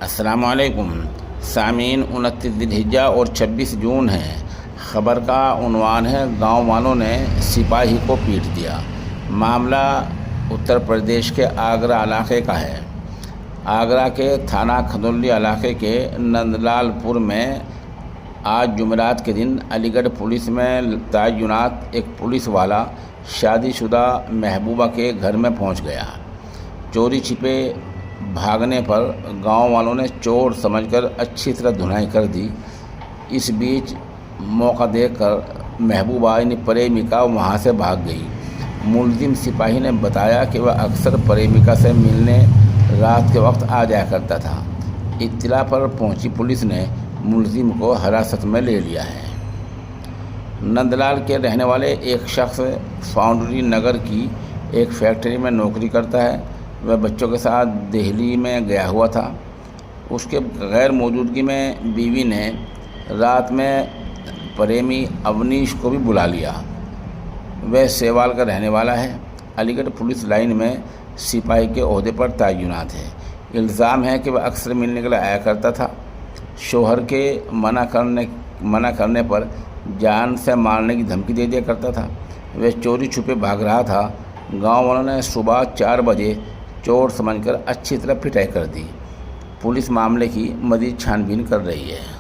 السلام علیکم سامعین، 29 ذی الحجہ اور 26 جون ہے۔ خبر کا عنوان ہے گاؤں والوں نے سپاہی کو پیٹ دیا۔ معاملہ اتر پردیش کے آگرہ علاقے کا ہے۔ آگرہ کے تھانہ کھدولی علاقے کے نندلال پور میں آج جمعرات کے دن علی گڑھ پولیس میں تعینات ایک پولیس والا شادی شدہ محبوبہ کے گھر میں پہنچ گیا۔ چوری چھپے بھاگنے پر گاؤں والوں نے چور سمجھ کر اچھی طرح دھنائی کر دی۔ اس بیچ موقع دیکھ کر محبوبہ یعنی پریمکا وہاں سے بھاگ گئی۔ ملزم سپاہی نے بتایا کہ وہ اکثر پریمکا سے ملنے رات کے وقت آ جایا کرتا تھا۔ اطلاع پر پہنچی پولیس نے ملزم کو حراست میں لے لیا ہے۔ نندلال کے رہنے والے ایک شخص فاؤنڈری نگر کی ایک فیکٹری میں نوکری کرتا ہے۔ وہ بچوں کے ساتھ دہلی میں گیا ہوا تھا۔ اس کے غیر موجودگی میں بیوی نے رات میں پریمی اونیش کو بھی بلا لیا۔ وہ سیوال کا رہنے والا ہے۔ علی گڑھ پولیس لائن میں سپاہی کے عہدے پر تعینات ہے۔ الزام ہے کہ وہ اکثر ملنے کے لیے آیا کرتا تھا۔ شوہر کے منع کرنے پر جان سے مارنے کی دھمکی دے دیا کرتا تھا۔ وہ چوری چھپے بھاگ رہا تھا۔ گاؤں والوں نے صبح 4 بجے چور سمجھ کر اچھی طرح پٹائی کر دی۔ پولیس معاملے کی مزید چھان بین کر رہی ہے۔